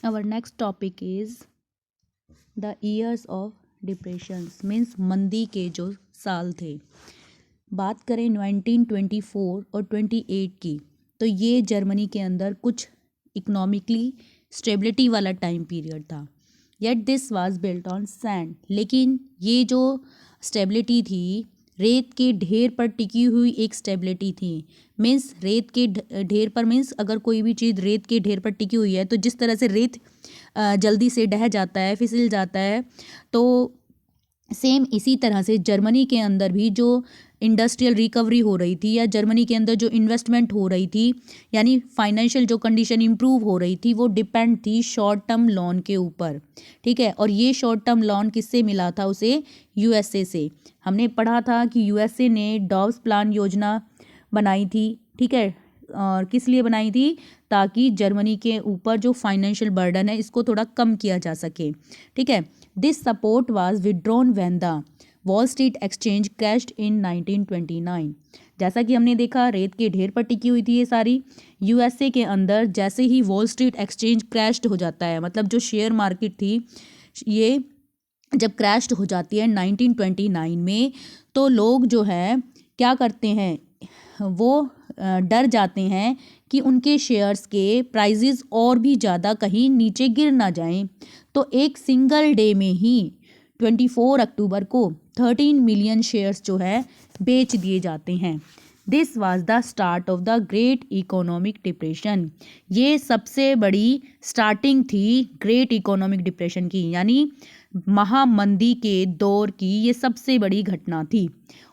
Our next topic is the years of depressions means मंदी के जो साल थे। बात करें 1924 और 28 की, तो ये जर्मनी के अंदर कुछ इकोनॉमिकली स्टेबिलिटी वाला टाइम पीरियड था। Yet this was built on sand, लेकिन ये जो स्टेबिलिटी थी रेत के ढेर पर टिकी हुई एक स्टेबिलिटी थी। मीन्स रेत के ढेर पर, मीन्स अगर कोई भी चीज़ रेत के ढेर पर टिकी हुई है तो जिस तरह से रेत जल्दी से ढह जाता है, फिसल जाता है, तो सेम इसी तरह से जर्मनी के अंदर भी जो इंडस्ट्रियल रिकवरी हो रही थी या जर्मनी के अंदर जो इन्वेस्टमेंट हो रही थी, यानी फाइनेंशियल जो कंडीशन इम्प्रूव हो रही थी, वो डिपेंड थी शॉर्ट टर्म लोन के ऊपर। ठीक है, और ये शॉर्ट टर्म लोन किससे मिला था उसे? यूएसए से। हमने पढ़ा था कि यूएसए ने डॉव्स प्लान योजना बनाई थी। ठीक है, और किस लिए बनाई थी? ताकि जर्मनी के ऊपर जो फाइनेंशियल बर्डन है इसको थोड़ा कम किया जा सके। ठीक है, this support was withdrawn when the Wall Street exchange crashed in 1929। जैसा कि हमने देखा रेत के ढेर पर टिकी हुई थी ये सारी। यूएसए के अंदर जैसे ही वॉल स्ट्रीट एक्सचेंज क्रैश्ड हो जाता है, मतलब जो शेयर मार्केट थी ये जब क्रैश्ड हो जाती है 1929 में, तो लोग जो है क्या करते हैं, वो डर जाते हैं कि उनके शेयर्स के प्राइजेस और भी ज़्यादा कहीं नीचे गिर ना जाएं। तो एक सिंगल डे में ही 24 अक्टूबर को 13 मिलियन शेयर्स जो है बेच दिए जाते हैं। This was the start of the great economic depression. ये सबसे बड़ी स्टार्टिंग थी ग्रेट इकोनॉमिक डिप्रेशन की, यानी महामंदी के दौर की ये सबसे बड़ी घटना थी।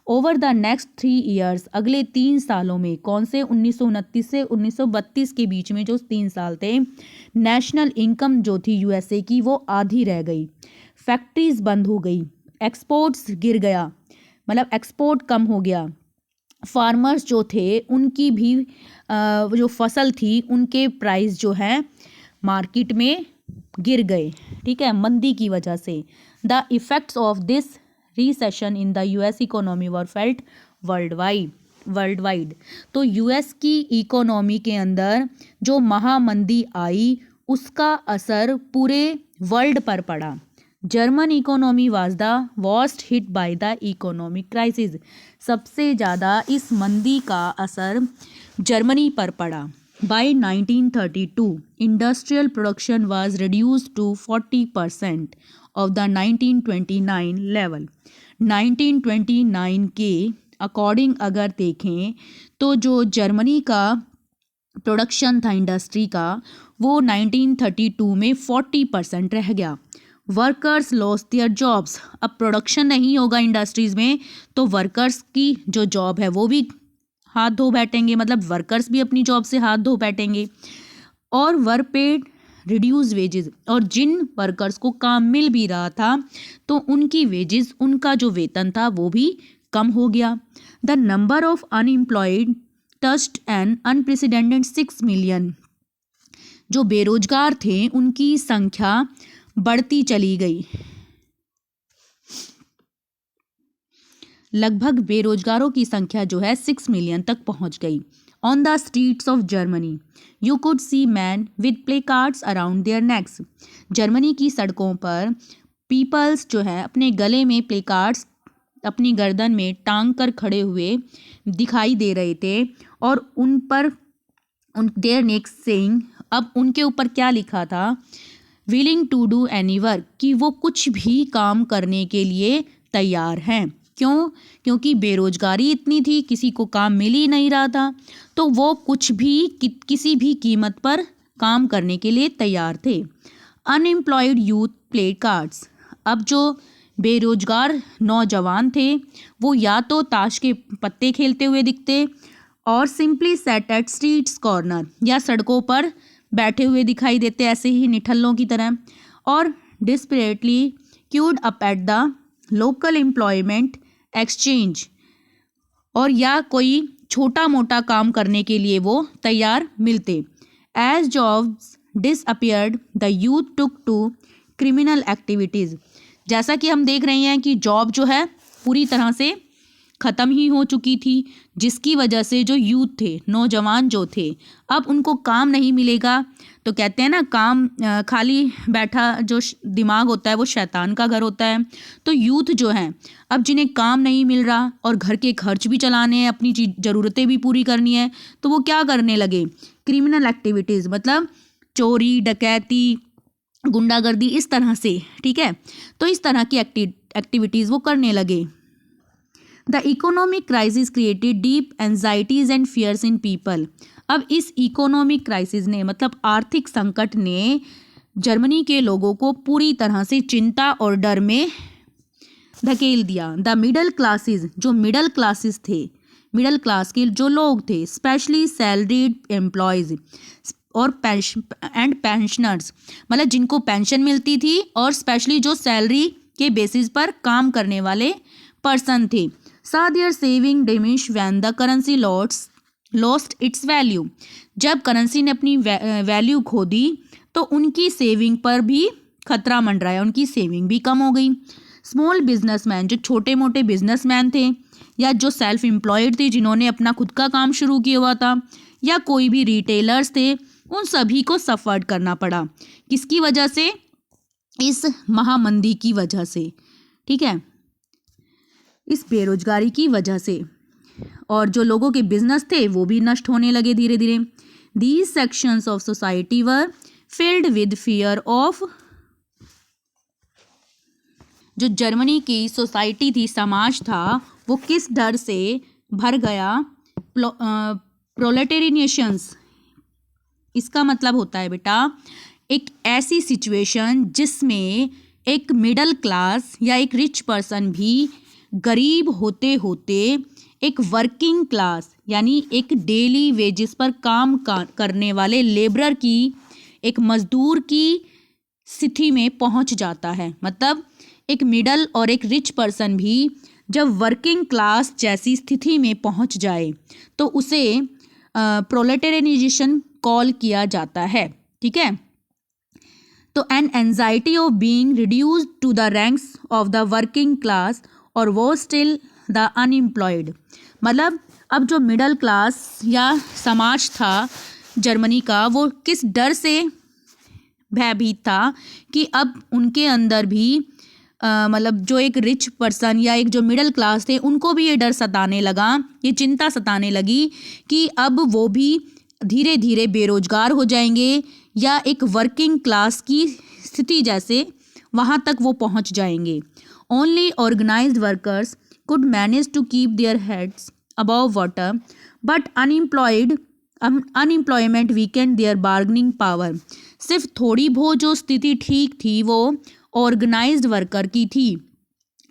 ओवर द नेक्स्ट 3 ईयर्स, अगले 3 सालों में, कौन से? 1929 से 1932 के बीच में जो 3 साल थे, नेशनल इनकम जो थी यूएसए की वो आधी रह गई, फैक्ट्रीज बंद हो गई, एक्सपोर्ट्स गिर गया, मतलब एक्सपोर्ट कम हो गया, फार्मर्स जो थे उनकी भी जो फसल थी उनके प्राइस जो है मार्केट में गिर गए। ठीक है, मंदी की वजह से। The effects of this recession in the US economy were felt world wide. तो यूएस की इकोनॉमी के अंदर जो महामंदी आई उसका असर पूरे वर्ल्ड पर पड़ा। German economy was the worst hit by the economic crisis. सबसे ज़्यादा इस मंदी का असर जर्मनी पर पड़ा। By 1932 industrial production was reduced to 40% of the 1929 level. 1929 के अकॉर्डिंग अगर देखें तो जो जर्मनी का प्रोडक्शन था इंडस्ट्री का वो 1932 में 40% रह गया। Workers loss their jobs. अब प्रोडक्शन नहीं होगा इंडस्ट्रीज में तो वर्कर्स की जो जॉब है वो भी हाथ धो बैठेंगे, मतलब वर्कर्स भी अपनी जॉब से हाथ धो बैठेंगे। और वर पेड रिड्यूस वेजेस, और जिन वर्कर्स को काम मिल भी रहा था तो उनकी वेजेस, उनका जो वेतन था वो भी कम हो गया। The number of unemployed touched an unprecedented 6 million. जो बेरोजगार थे उनकी संख्या बढ़ती चली गई, लगभग बेरोजगारों की संख्या जो है 6 मिलियन तक पहुंच गई। On the streets of Germany you could see man with play cards around their necks. Germany की सड़कों पर पीपल्स जो है अपने गले में प्ले कार्ड्स अपनी गर्दन में टांग कर खड़े हुए दिखाई दे रहे थे, और उन पर देयर नेक्स सेइंग, अब उनके ऊपर क्या लिखा था? Willing to do any work, कि वो कुछ भी काम करने के लिए तैयार हैं। क्यों? क्योंकि बेरोजगारी इतनी थी, किसी को काम मिल ही नहीं रहा था, तो वो कुछ भी किसी भी कीमत पर काम करने के लिए तैयार थे। Unemployed youth played cards. अब जो बेरोजगार नौजवान थे वो या तो ताश के पत्ते खेलते हुए दिखते, और simply sat at streets corner, या सड़कों पर बैठे हुए दिखाई देते ऐसे ही निठल्लों की तरह, और desperately cued up at the local employment exchange, और या कोई छोटा मोटा काम करने के लिए वो तैयार मिलते। As jobs disappeared the youth took to criminal activities. जैसा कि हम देख रहे हैं कि जॉब जो है पूरी तरह से ख़त्म ही हो चुकी थी, जिसकी वजह से जो यूथ थे, नौजवान जो थे, अब उनको काम नहीं मिलेगा। तो कहते हैं ना, काम खाली बैठा जो दिमाग होता है वो शैतान का घर होता है। तो यूथ जो है, अब जिन्हें काम नहीं मिल रहा और घर के खर्च भी चलाने हैं, अपनी ज़रूरतें भी पूरी करनी है, तो वो क्या करने लगे, क्रिमिनल एक्टिविटीज़, मतलब चोरी, डकैती, गुंडागर्दी, इस तरह से, ठीक है। तो इस तरह की एक्टिविटीज़ वो करने लगे। The economic crisis created deep anxieties and fears in people. अब इस इकोनॉमिक क्राइसिस ने, मतलब आर्थिक संकट ने, जर्मनी के लोगों को पूरी तरह से चिंता और डर में धकेल दिया। द मिडल क्लासेस, जो मिडल क्लासेस थे, मिडल क्लास के जो लोग थे, स्पेशली सैलरीड एम्प्लॉयज़ और पेंशनर्स, मतलब जिनको पेंशन मिलती थी, और स्पेशली जो सैलरी के बेसिस पर काम करने वाले पर्सन थे, saw their saving diminish when the currency lost its value। जब करेंसी ने अपनी वैल्यू खो दी तो उनकी सेविंग पर भी खतरा मंडराया, उनकी सेविंग भी कम हो गई। स्मॉल बिजनेसमैन, जो छोटे मोटे बिजनेसमैन थे, या जो सेल्फ एम्प्लॉयड थे, जिन्होंने अपना खुद का काम शुरू किया हुआ था, या कोई भी रिटेलर्स थे, उन सभी को सफ़र करना पड़ा। किसकी वजह से? इस महामंदी की वजह से, ठीक है, इस बेरोजगारी की वजह से। और जो लोगों के बिजनेस थे वो भी नष्ट होने लगे धीरे धीरे। These sections of society were filled with fear of, जो जर्मनी की सोसाइटी थी, समाज था, वो किस डर से भर गया? प्रोलेटेरियनिशंस, इसका मतलब होता है बेटा एक ऐसी सिचुएशन जिसमें एक मिडिल क्लास या एक रिच पर्सन भी गरीब होते होते एक वर्किंग क्लास, यानी एक डेली वेजेस पर काम करने वाले लेबरर की, एक मजदूर की स्थिति में पहुंच जाता है। मतलब एक मिडल और एक रिच पर्सन भी जब वर्किंग क्लास जैसी स्थिति में पहुंच जाए तो उसे प्रोलेटेरियनाइजेशन कॉल किया जाता है, ठीक है। तो an anxiety of being reduced to the ranks of the working class और वो स्टिल द अनएम्प्लॉयड। मतलब अब जो मिडिल क्लास या समाज था जर्मनी का, वो किस डर से भयभीत था कि अब उनके अंदर भी मतलब जो एक रिच पर्सन या एक जो मिडिल क्लास थे, उनको भी ये डर सताने लगा, ये चिंता सताने लगी कि अब वो भी धीरे धीरे बेरोजगार हो जाएंगे या एक वर्किंग क्लास की स्थिति जैसे वहाँ तक वो पहुँच जाएंगे। Only organised workers could manage to keep their heads above water, but unemployment weakened their bargaining power। सिर्फ थोड़ी बहुत जो स्थिति ठीक थी वो ऑर्गेनाइज्ड वर्कर की थी,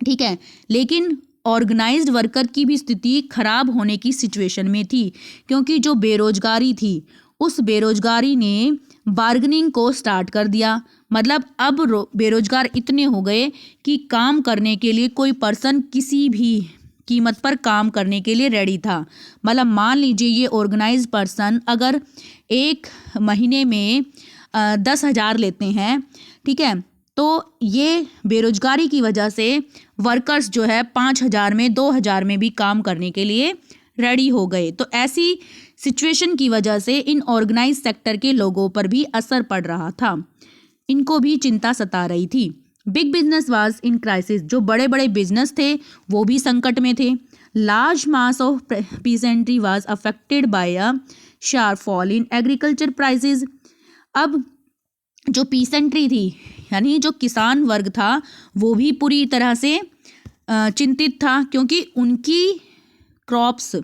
ठीक है, लेकिन ऑर्गेनाइज्ड वर्कर की भी स्थिति खराब होने की सिचुएशन में थी, क्योंकि जो बेरोजगारी थी उस बेरोजगारी ने बार्गेनिंग को स्टार्ट कर दिया। मतलब अब बेरोजगार इतने हो गए कि काम करने के लिए कोई पर्सन किसी भी कीमत पर काम करने के लिए रेडी था। मतलब मान लीजिए ये ऑर्गेनाइज पर्सन अगर एक महीने में 10,000 लेते हैं, ठीक है, तो ये बेरोजगारी की वजह से वर्कर्स जो है 5,000 में 2,000 में भी काम करने के लिए रेडी हो गए। तो ऐसी सिचुएशन की वजह से इन ऑर्गेनाइज सेक्टर के लोगों पर भी असर पड़ रहा था, इनको भी चिंता सता रही थी। Big business was in crisis, जो बड़े बड़े बिजनेस थे वो भी संकट में थे। Large mass of peasantry was affected by a sharp fall in agriculture prices. अब जो पीसेंट्री थी यानी जो किसान वर्ग था वो भी पूरी तरह से चिंतित था, क्योंकि उनकी क्रॉप्स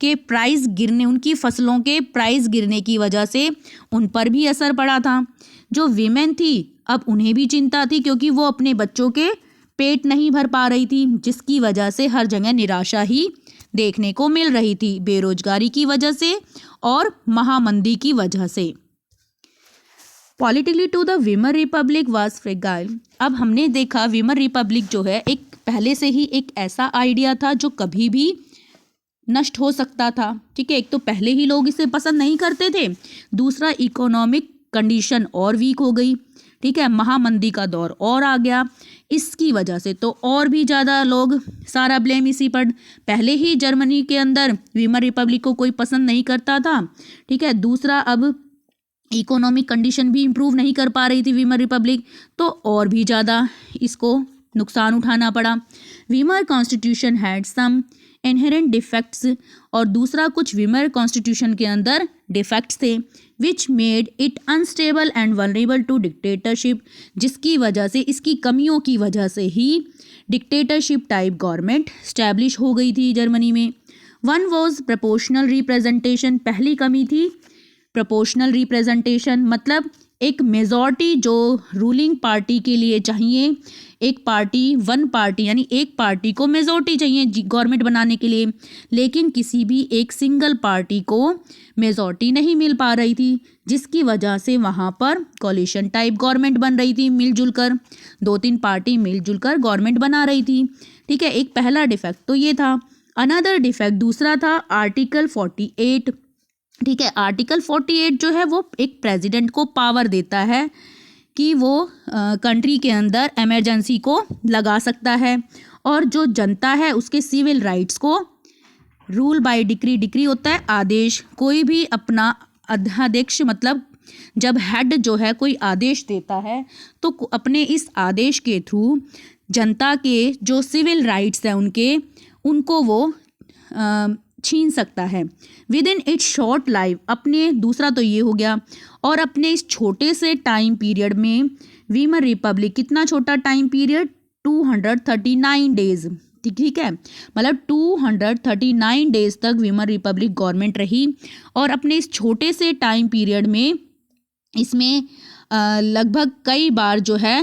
के प्राइस गिरने, उनकी फसलों के प्राइस गिरने की वजह से उन पर भी असर पड़ा था। जो वीमेन थी अब उन्हें भी चिंता थी, क्योंकि वो अपने बच्चों के पेट नहीं भर पा रही थी, जिसकी वजह से हर जगह निराशा ही देखने को मिल रही थी, बेरोजगारी की वजह से और महामंदी की वजह से। Politically to the Weimar Republic was fragile. अब हमने देखा वीमर रिपब्लिक जो है एक पहले से ही एक ऐसा आइडिया था जो कभी भी नष्ट हो सकता था, ठीक है। एक तो पहले ही लोग इसे पसंद नहीं करते थे, दूसरा इकोनॉमिक कंडीशन और वीक हो गई, ठीक है, महामंदी का दौर और आ गया इसकी वजह से, तो और भी ज़्यादा लोग सारा ब्लेम इसी पर। पहले ही जर्मनी के अंदर वीमर रिपब्लिक को कोई पसंद नहीं करता था, ठीक है। दूसरा, अब इकोनॉमिक कंडीशन भी इम्प्रूव नहीं कर पा रही थी वीमर रिपब्लिक, तो और भी ज़्यादा इसको नुकसान उठाना पड़ा। Weimar constitution had some inherent defects, और दूसरा, कुछ वीमर कॉन्स्टिट्यूशन के अंदर डिफेक्ट्स थे which made it unstable and vulnerable to dictatorship, जिसकी वजह से, इसकी कमियों की वजह से ही डिक्टेटरशिप टाइप गवर्नमेंट स्टैब्लिश हो गई थी जर्मनी में। वन वॉज प्रपोर्शनल रिप्रेजेंटेशन, पहली कमी थी प्रोपोर्शनल रिप्रेजेंटेशन, मतलब एक मेजॉरिटी जो रूलिंग पार्टी के लिए चाहिए, एक पार्टी, वन पार्टी यानी एक पार्टी को मेजॉरिटी चाहिए गवर्नमेंट बनाने के लिए, लेकिन किसी भी एक सिंगल पार्टी को मेजॉरिटी नहीं मिल पा रही थी, जिसकी वजह से वहाँ पर कोलिशन टाइप गवर्नमेंट बन रही थी, मिलजुल कर 2-3 पार्टी मिलजुल कर गवर्नमेंट बना रही थी, ठीक है। एक पहला डिफेक्ट तो ये था। अनदर डिफेक्ट दूसरा था आर्टिकल 48, ठीक है। आर्टिकल 48 जो है वो एक प्रेसिडेंट को पावर देता है कि वो कंट्री के अंदर इमरजेंसी को लगा सकता है, और जो जनता है उसके सिविल राइट्स को रूल बाय डिक्री, डिक्री होता है आदेश, कोई भी अपना अध्यादेश, मतलब जब हेड जो है कोई आदेश देता है तो अपने इस आदेश के थ्रू जनता के जो सिविल राइट्स हैं उनको वो छीन सकता है with in its short life. अपने, दूसरा तो ये हो गया, और अपने इस छोटे से टाइम पीरियड में वीमर रिपब्लिक, कितना छोटा टाइम पीरियड, 239 डेज, ठीक है, मतलब 239 डेज तक वीमर रिपब्लिक गवर्नमेंट रही, और अपने इस छोटे से टाइम पीरियड में इसमें लगभग कई बार जो है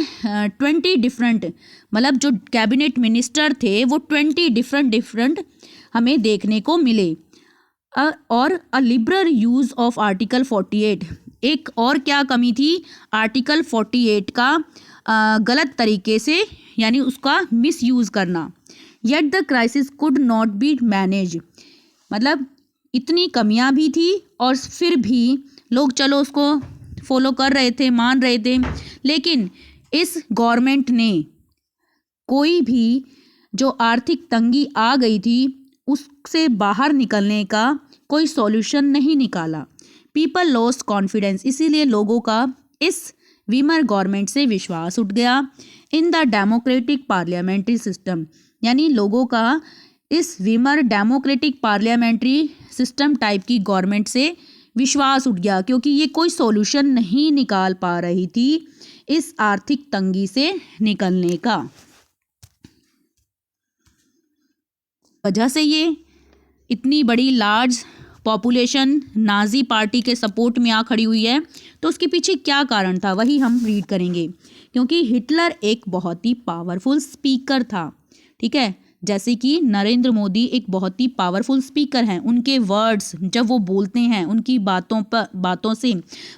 20 डिफरेंट, मतलब जो कैबिनेट मिनिस्टर थे वो 20 डिफरेंट हमें देखने को मिले। और a liberal use of article 48, एक और क्या कमी थी, आर्टिकल 48 का गलत तरीके से यानी उसका मिसयूज़ करना। Yet the crisis could not be manage, मतलब इतनी कमियां भी थी और फिर भी लोग चलो उसको फॉलो कर रहे थे, मान रहे थे, लेकिन इस गवर्नमेंट ने कोई भी जो आर्थिक तंगी आ गई थी उससे बाहर निकलने का कोई सॉल्यूशन नहीं निकाला। पीपल लॉस्ट कॉन्फिडेंस, इसीलिए लोगों का इस वीमर गवर्नमेंट से विश्वास उठ गया। In the democratic parliamentary system, यानी लोगों का इस Weimar democratic parliamentary system type की गवर्नमेंट से विश्वास उठ गया, क्योंकि ये कोई सॉल्यूशन नहीं निकाल पा रही थी इस आर्थिक तंगी से निकलने का। वजह से ये इतनी बड़ी लार्ज पॉपुलेशन नाजी पार्टी के सपोर्ट में आ खड़ी हुई है, तो उसके पीछे क्या कारण था वही हम रीड करेंगे। क्योंकि हिटलर एक बहुत ही पावरफुल स्पीकर था, ठीक है, जैसे कि नरेंद्र मोदी एक बहुत ही पावरफुल स्पीकर हैं। उनके वर्ड्स जब वो बोलते हैं, उनकी बातों से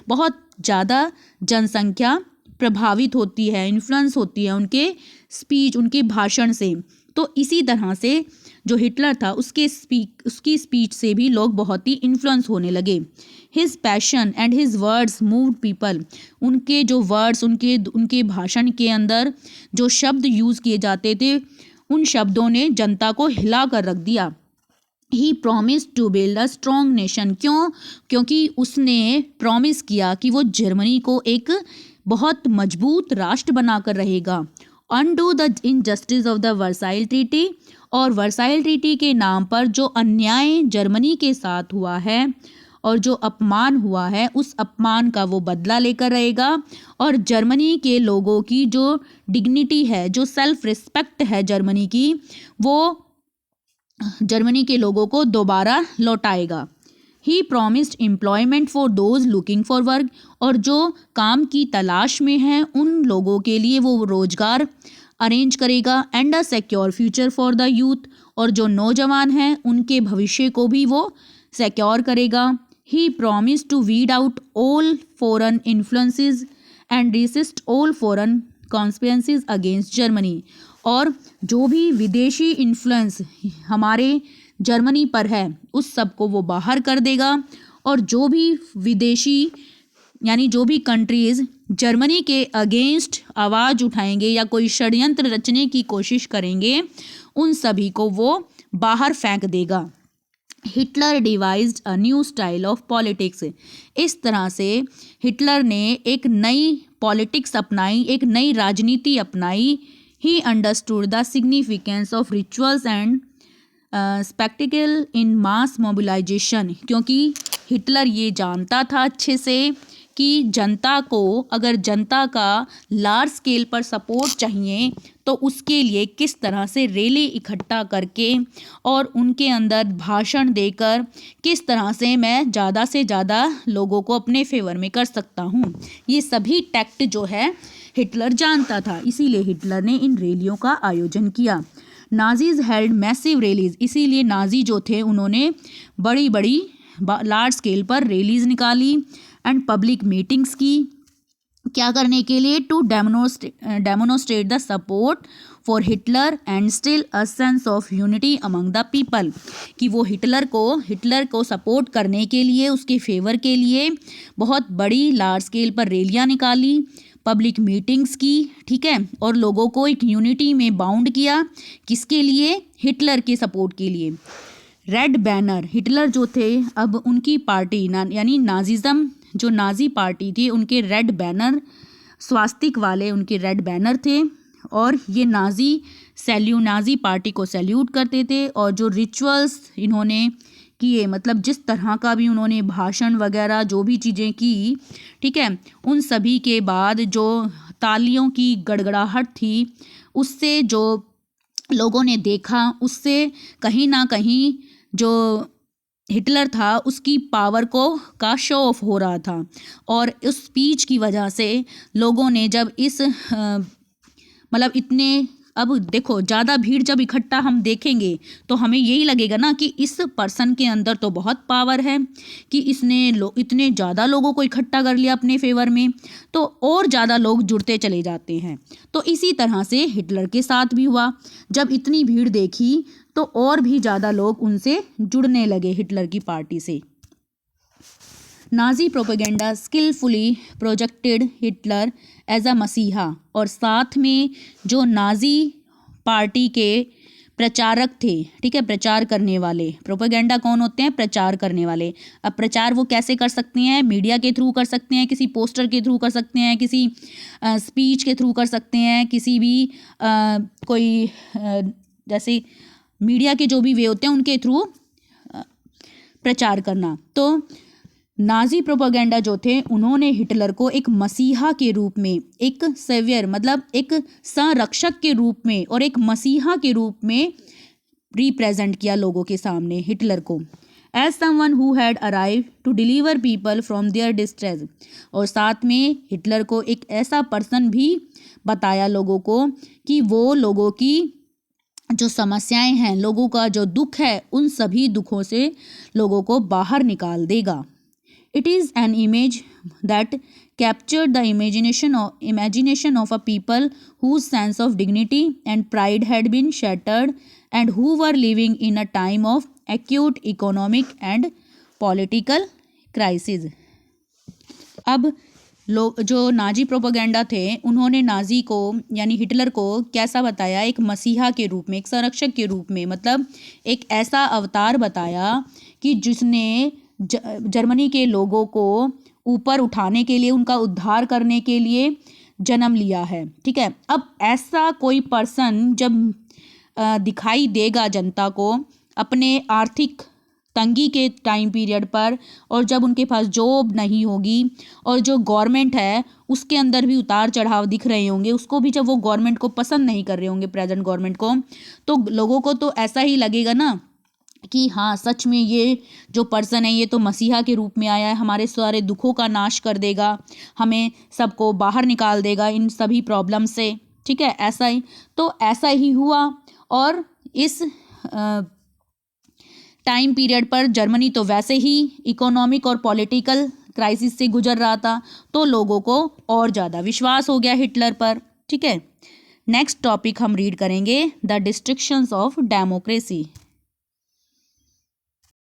बहुत ज़्यादा जनसंख्या प्रभावित होती है, इन्फ्लुएंस होती है उनके स्पीच, उनके भाषण से। तो इसी तरह से जो हिटलर था उसकी स्पीच से भी लोग बहुत ही इन्फ्लुएंस होने लगे। His passion and his words moved people, उनके जो वर्ड्स, उनके भाषण के अंदर जो शब्द यूज़ किए जाते थे उन शब्दों ने जनता को हिला कर रख दिया। He promise to build a strong nation, क्योंकि उसने प्रॉमिस किया कि वो जर्मनी को एक बहुत मजबूत राष्ट्र बनाकर रहेगा। Undo the injustice of the Versailles treaty, और वर्साइल ट्रीटी के नाम पर जो अन्याय जर्मनी के साथ हुआ है और जो अपमान हुआ है उस अपमान का वो बदला लेकर रहेगा, और जर्मनी के लोगों की जो डिग्निटी है, जो सेल्फ रिस्पेक्ट है जर्मनी की, वो जर्मनी के लोगों को दोबारा लौटाएगा। He promised employment for those looking for work, और जो काम की तलाश में हैं उन लोगों के लिए वो रोजगार अरेंज करेगा। And a secure future for the youth, और जो नौजवान हैं उनके भविष्य को भी वो सिक्योर करेगा। He promise to weed out all foreign influences and resist all foreign conspiracies against Germany, और जो भी विदेशी इन्फ्लुएंस हमारे जर्मनी पर है उस सब को वो बाहर कर देगा, और जो भी विदेशी यानी जो भी कंट्रीज़ जर्मनी के अगेंस्ट आवाज़ उठाएंगे या कोई षड्यंत्र रचने की कोशिश करेंगे, उन सभी को वो बाहर फेंक देगा। Hitler devised a new style of politics. इस तरह से हिटलर ने एक नई पॉलिटिक्स अपनाई, एक नई राजनीति अपनाई। He understood the significance of rituals and spectacle in mass mobilisation, क्योंकि हिटलर ये जानता था अच्छे से कि जनता को, अगर जनता का लार्ज स्केल पर सपोर्ट चाहिए तो उसके लिए किस तरह से रैली इकट्ठा करके और उनके अंदर भाषण देकर किस तरह से मैं ज़्यादा से ज़्यादा लोगों को अपने फेवर में कर सकता हूँ, ये सभी टैक्ट जो है हिटलर जानता था। इसीलिए हिटलर ने इन रैलियों का आयोजन किया। नाजीज हेल्ड मैसिव रैलीज, इसीलिए नाजी जो थे उन्होंने बड़ी बड़ी लार्ज स्केल पर रैलीज निकाली एंड पब्लिक मीटिंग्स की। क्या करने के लिए? To demonstrate the support for Hitler and still a sense of unity among the people, कि वो हिटलर को सपोर्ट करने के लिए, उसके फेवर के लिए बहुत बड़ी लार्ज स्केल पर रैलियाँ निकाली, पब्लिक मीटिंग्स की, ठीक है, और लोगों को एक यूनिटी में बाउंड किया। किसके लिए? हिटलर के सपोर्ट के लिए। रेड बैनर, हिटलर जो थे अब उनकी पार्टी यानी नाजिज्म, जो नाजी पार्टी थी, उनके रेड बैनर, स्वास्तिक वाले उनके रेड बैनर थे और ये नाजी पार्टी को सैल्यूट करते थे। और जो रिचुअल्स इन्होंने किए, मतलब जिस तरह का भी उन्होंने भाषण वगैरह जो भी चीज़ें की, ठीक है, उन सभी के बाद जो तालियों की गड़गड़ाहट थी, उससे जो लोगों ने देखा, उससे कहीं ना कहीं जो हिटलर था उसकी पावर का शो ऑफ हो रहा था। और उस स्पीच की वजह से लोगों ने जब इस मतलब इतने, अब देखो ज़्यादा भीड़ जब इकट्ठा हम देखेंगे तो हमें यही लगेगा ना कि इस पर्सन के अंदर तो बहुत पावर है कि इसने इतने ज़्यादा लोगों को इकट्ठा कर लिया अपने फेवर में, तो और ज़्यादा लोग जुड़ते चले जाते हैं। तो इसी तरह से हिटलर के साथ भी हुआ, जब इतनी भीड़ देखी तो और भी ज़्यादा लोग उनसे जुड़ने लगे हिटलर की पार्टी से। Nazi propaganda skilfully projected Hitler as a messiah, और साथ में जो नाजी पार्टी के प्रचारक थे, ठीक है, प्रचार करने वाले, प्रोपेगेंडा कौन होते हैं? प्रचार करने वाले। अब प्रचार वो कैसे कर सकते हैं? मीडिया के थ्रू कर सकते हैं, किसी पोस्टर के थ्रू कर सकते हैं, किसी स्पीच के थ्रू कर सकते हैं, किसी भी कोई जैसे मीडिया के जो भी वे होते हैं उनके थ्रू प्रचार करना। तो नाजी प्रोपेगेंडा जो थे उन्होंने हिटलर को एक मसीहा के रूप में, एक सेवियर मतलब एक संरक्षक के रूप में और एक मसीहा के रूप में रिप्रेजेंट किया लोगों के सामने हिटलर को, as someone who had arrive to deliver people from their distress. और साथ में हिटलर को एक ऐसा पर्सन भी बताया लोगों को कि वो लोगों की जो समस्याएं हैं, लोगों का जो दुख है, उन सभी दुखों से लोगों को बाहर निकाल देगा। It is an image that captured the imagination of a people whose sense of dignity and pride had been shattered and who were living in a time of acute economic and political crisis. अब लोग जो Nazi propaganda थे उन्होंने Nazi को यानी Hitler को कैसा बताया? एक मसीहा के रूप में, एक संरक्षक के रूप में, मतलब एक ऐसा अवतार बताया कि जिसने जर्मनी के लोगों को ऊपर उठाने के लिए, उनका उद्धार करने के लिए जन्म लिया है, ठीक है। अब ऐसा कोई पर्सन जब दिखाई देगा जनता को अपने आर्थिक तंगी के टाइम पीरियड पर, और जब उनके पास जॉब नहीं होगी और जो गवर्नमेंट है उसके अंदर भी उतार चढ़ाव दिख रहे होंगे, उसको भी जब वो गवर्नमेंट को पसंद नहीं कर रहे होंगे, प्रेजेंट गवर्नमेंट को, तो लोगों को तो ऐसा ही लगेगा ना कि हाँ सच में ये जो पर्सन है ये तो मसीहा के रूप में आया है, हमारे सारे दुखों का नाश कर देगा, हमें सबको बाहर निकाल देगा इन सभी प्रॉब्लम से, ठीक है। ऐसा ही हुआ। और इस टाइम पीरियड पर जर्मनी तो वैसे ही इकोनॉमिक और पॉलिटिकल क्राइसिस से गुजर रहा था, तो लोगों को और ज़्यादा विश्वास हो गया हिटलर पर, ठीक है। नेक्स्ट टॉपिक हम रीड करेंगे द डिस्ट्रक्शंस ऑफ डेमोक्रेसी।